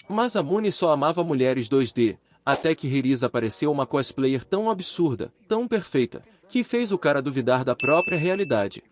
Masamune só amava mulheres 2D, até que Hirisa apareceu uma cosplayer tão absurda, tão perfeita, que fez o cara duvidar da própria realidade.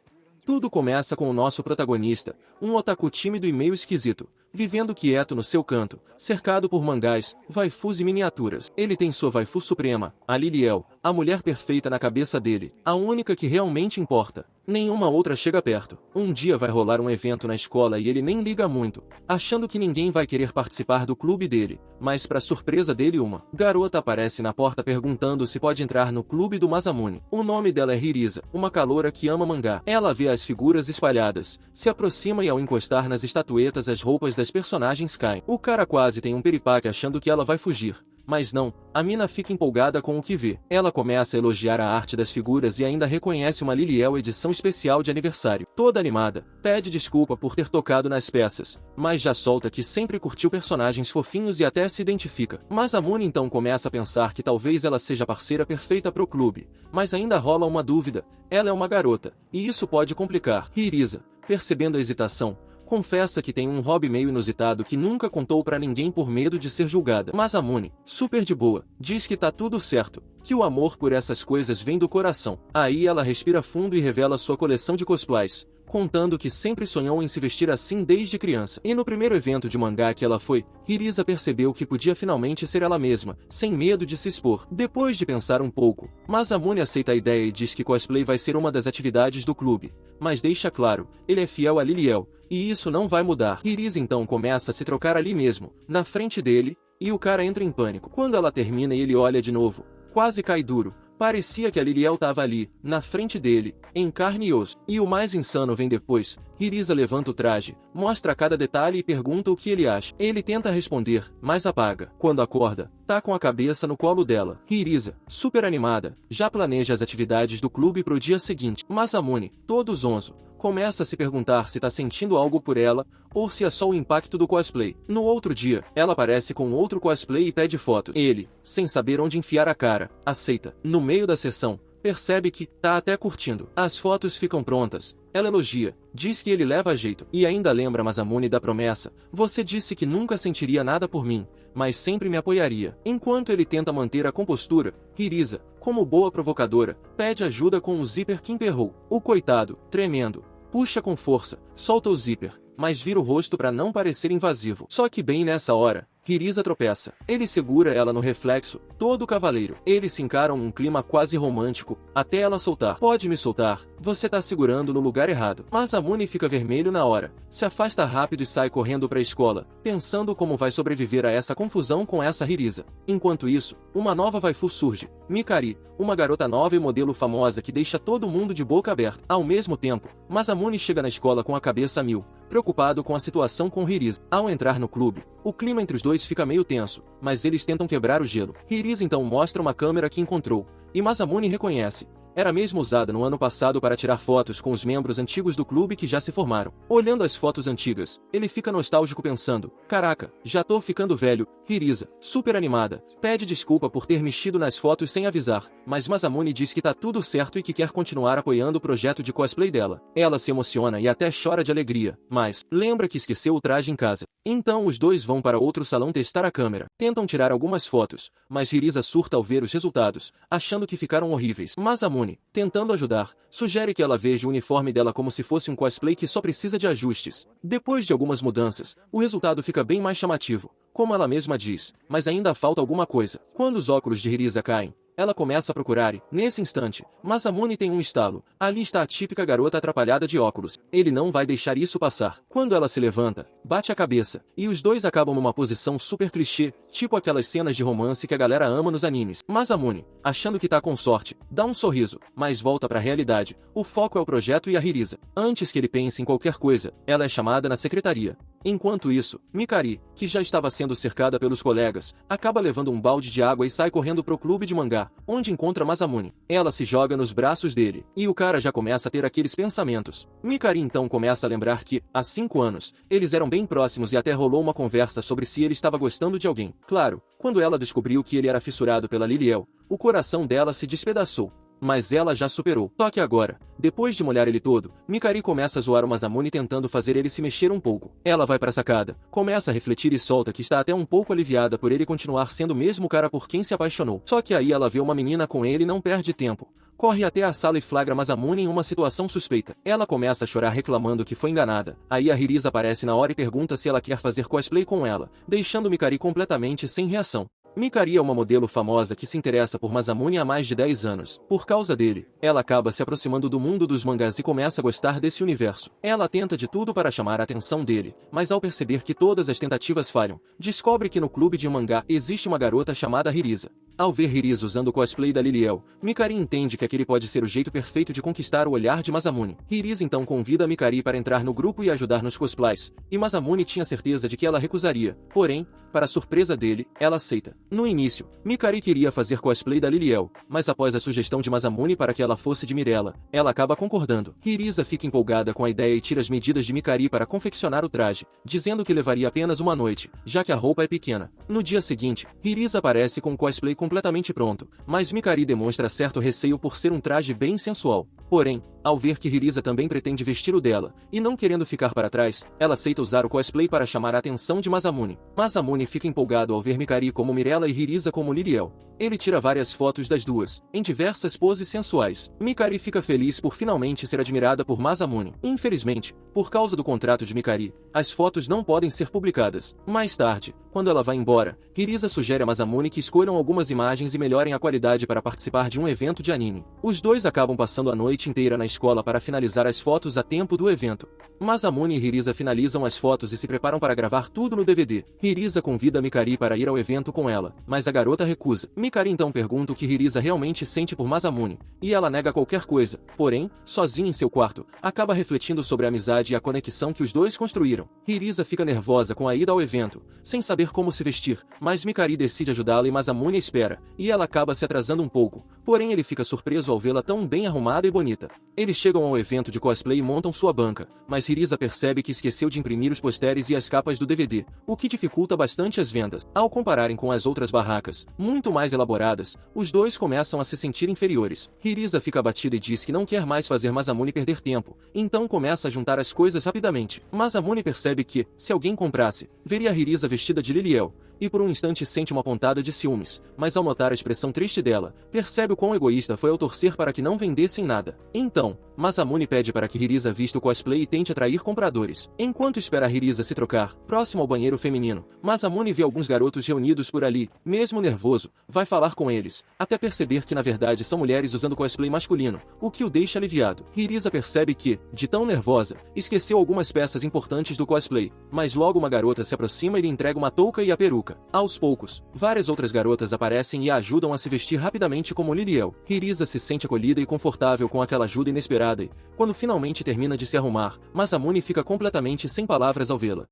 Tudo começa com o nosso protagonista, um otaku tímido e meio esquisito, vivendo quieto no seu canto, cercado por mangás, waifus e miniaturas. Ele tem sua waifu suprema, a Liliel, a mulher perfeita na cabeça dele, a única que realmente importa. Nenhuma outra chega perto. Um dia vai rolar um evento na escola e ele nem liga muito, achando que ninguém vai querer participar do clube dele, mas para surpresa dele uma garota aparece na porta perguntando se pode entrar no clube do Masamune. O nome dela é Hirisa, uma caloura que ama mangá. Ela vê as figuras espalhadas, se aproxima e ao encostar nas estatuetas as roupas das personagens caem. O cara quase tem um piripaque achando que ela vai fugir. Mas não, a mina fica empolgada com o que vê. Ela começa a elogiar a arte das figuras e ainda reconhece uma Liliel edição especial de aniversário. Toda animada, pede desculpa por ter tocado nas peças, mas já solta que sempre curtiu personagens fofinhos e até se identifica. Masamune então começa a pensar que talvez ela seja a parceira perfeita pro clube, mas ainda rola uma dúvida, ela é uma garota, e isso pode complicar. Hirisa, percebendo a hesitação, confessa que tem um hobby meio inusitado que nunca contou pra ninguém por medo de ser julgada. Masamune, super de boa, diz que tá tudo certo, que o amor por essas coisas vem do coração. Aí ela respira fundo e revela sua coleção de cosplays, contando que sempre sonhou em se vestir assim desde criança. E no primeiro evento de mangá que ela foi, Hirisa percebeu que podia finalmente ser ela mesma, sem medo de se expor. Depois de pensar um pouco, Masamune aceita a ideia e diz que cosplay vai ser uma das atividades do clube, mas deixa claro, ele é fiel a Liliel, e isso não vai mudar. Hirisa então começa a se trocar ali mesmo, na frente dele, e o cara entra em pânico. Quando ela termina e ele olha de novo, quase cai duro. Parecia que a Liliel estava ali, na frente dele, em carne e osso. E o mais insano vem depois. Hirisa levanta o traje, mostra cada detalhe e pergunta o que ele acha. Ele tenta responder, mas apaga. Quando acorda, tá com a cabeça no colo dela. Hirisa, super animada, já planeja as atividades do clube pro dia seguinte. Masamune, todo zonzo, começa a se perguntar se tá sentindo algo por ela, ou se é só o impacto do cosplay. No outro dia, ela aparece com outro cosplay e pede foto. Ele, sem saber onde enfiar a cara, aceita. No meio da sessão, percebe que tá até curtindo. As fotos ficam prontas. Ela elogia, diz que ele leva jeito, e ainda lembra Masamune da promessa. Você disse que nunca sentiria nada por mim, mas sempre me apoiaria. Enquanto ele tenta manter a compostura, Hirisa, como boa provocadora, pede ajuda com o zíper que emperrou. O coitado, tremendo, puxa com força, solta o zíper, mas vira o rosto para não parecer invasivo. Só que bem nessa hora, Hirisa tropeça. Ele segura ela no reflexo, todo cavaleiro. Eles se encaram num clima quase romântico, até ela soltar. Pode me soltar, você tá segurando no lugar errado. Masamune fica vermelho na hora, se afasta rápido e sai correndo pra escola, pensando como vai sobreviver a essa confusão com essa Hirisa. Enquanto isso, uma nova waifu surge, Mikari, uma garota nova e modelo famosa que deixa todo mundo de boca aberta. Ao mesmo tempo, Masamune chega na escola com a cabeça a mil, preocupado com a situação com Hirisa. Ao entrar no clube, o clima entre os dois fica meio tenso, mas eles tentam quebrar o gelo. Hirisa então mostra uma câmera que encontrou, e Masamune reconhece. Era mesmo usada no ano passado para tirar fotos com os membros antigos do clube que já se formaram. Olhando as fotos antigas, ele fica nostálgico pensando, caraca, já tô ficando velho. Hirisa, super animada, pede desculpa por ter mexido nas fotos sem avisar, mas Masamune diz que tá tudo certo e que quer continuar apoiando o projeto de cosplay dela. Ela se emociona e até chora de alegria, mas lembra que esqueceu o traje em casa. Então os dois vão para outro salão testar a câmera. Tentam tirar algumas fotos, mas Hirisa surta ao ver os resultados, achando que ficaram horríveis. Masamune, tentando ajudar, sugere que ela veja o uniforme dela como se fosse um cosplay que só precisa de ajustes. Depois de algumas mudanças, o resultado fica bem mais chamativo, como ela mesma diz, mas ainda falta alguma coisa. Quando os óculos de Hirisa caem, ela começa a procurar e, nesse instante, Masamune tem um estalo. Ali está a típica garota atrapalhada de óculos. Ele não vai deixar isso passar. Quando ela se levanta, bate a cabeça, e os dois acabam numa posição super clichê, tipo aquelas cenas de romance que a galera ama nos animes. Masamune, achando que tá com sorte, dá um sorriso, mas volta pra realidade. O foco é o projeto e a Hirisa. Antes que ele pense em qualquer coisa, ela é chamada na secretaria. Enquanto isso, Mikari, que já estava sendo cercada pelos colegas, acaba levando um balde de água e sai correndo pro clube de mangá, onde encontra Masamune. Ela se joga nos braços dele, e o cara já começa a ter aqueles pensamentos. Mikari então começa a lembrar que, há 5 anos, eles eram bem próximos e até rolou uma conversa sobre se ele estava gostando de alguém. Claro, quando ela descobriu que ele era fissurado pela Liliel, o coração dela se despedaçou. mas ela já superou. Só que agora, depois de molhar ele todo, Mikari começa a zoar o Masamune tentando fazer ele se mexer um pouco. Ela vai para a sacada, começa a refletir e solta que está até um pouco aliviada por ele continuar sendo o mesmo cara por quem se apaixonou. Só que aí ela vê uma menina com ele e não perde tempo. Corre até a sala e flagra Masamune em uma situação suspeita. Ela começa a chorar reclamando que foi enganada. Aí a Hirisa aparece na hora e pergunta se ela quer fazer cosplay com ela, deixando Mikari completamente sem reação. Mikari é uma modelo famosa que se interessa por Masamune há mais de 10 anos. Por causa dele, ela acaba se aproximando do mundo dos mangás e começa a gostar desse universo. Ela tenta de tudo para chamar a atenção dele, mas ao perceber que todas as tentativas falham, descobre que no clube de mangá existe uma garota chamada Hirisa. Ao ver Hirisa usando o cosplay da Liliel, Mikari entende que aquele pode ser o jeito perfeito de conquistar o olhar de Masamune. Hirisa então convida Mikari para entrar no grupo e ajudar nos cosplays, e Masamune tinha certeza de que ela recusaria, porém, para surpresa dele, ela aceita. No início, Mikari queria fazer cosplay da Liliel, mas após a sugestão de Masamune para que ela fosse de Mirella, ela acaba concordando. Hirisa fica empolgada com a ideia e tira as medidas de Mikari para confeccionar o traje, dizendo que levaria apenas uma noite, já que a roupa é pequena. No dia seguinte, Hirisa aparece com o cosplay completamente pronto, mas Mikari demonstra certo receio por ser um traje bem sensual. Porém, ao ver que Hirisa também pretende vestir o dela, e não querendo ficar para trás, ela aceita usar o cosplay para chamar a atenção de Masamune. Masamune fica empolgado ao ver Mikari como Mirella e Hirisa como Liliel. Ele tira várias fotos das duas, em diversas poses sensuais. Mikari fica feliz por finalmente ser admirada por Masamune. Infelizmente, por causa do contrato de Mikari, as fotos não podem ser publicadas. Mais tarde, quando ela vai embora, Hirisa sugere a Masamune que escolham algumas imagens e melhorem a qualidade para participar de um evento de anime. Os dois acabam passando a noite inteira na escola para finalizar as fotos a tempo do evento. Masamune e Hirisa finalizam as fotos e se preparam para gravar tudo no DVD. Hirisa convida Mikari para ir ao evento com ela, mas a garota recusa. Mikari então pergunta o que Hirisa realmente sente por Masamune, e ela nega qualquer coisa. Porém, sozinha em seu quarto, acaba refletindo sobre a amizade e a conexão que os dois construíram. Hirisa fica nervosa com a ida ao evento, sem saber como se vestir, mas Mikari decide ajudá-la e Masamune espera, e ela acaba se atrasando um pouco. Porém ele fica surpreso ao vê-la tão bem arrumada e bonita. Eles chegam ao evento de cosplay e montam sua banca, mas Hirisa percebe que esqueceu de imprimir os posters e as capas do DVD, o que dificulta bastante as vendas. Ao compararem com as outras barracas, muito mais elaboradas, os dois começam a se sentir inferiores. Hirisa fica abatida e diz que não quer mais fazer Masamune perder tempo, então começa a juntar as coisas rapidamente. Masamune percebe que, se alguém comprasse, veria Hirisa vestida de Liliel, e por um instante sente uma pontada de ciúmes, mas ao notar a expressão triste dela, percebe o quão egoísta foi ao torcer para que não vendessem nada. Então, Masamune pede para que Hirisa vista o cosplay e tente atrair compradores. Enquanto espera Hirisa se trocar, próximo ao banheiro feminino, Masamune vê alguns garotos reunidos por ali. Mesmo nervoso, vai falar com eles, até perceber que na verdade são mulheres usando cosplay masculino, o que o deixa aliviado. Hirisa percebe que, de tão nervosa, esqueceu algumas peças importantes do cosplay, mas logo uma garota se aproxima e lhe entrega uma touca e a peruca. Aos poucos, várias outras garotas aparecem e a ajudam a se vestir rapidamente como Liliel. Hirisa se sente acolhida e confortável com aquela ajuda inesperada e, quando finalmente termina de se arrumar, Masamune fica completamente sem palavras ao vê-la.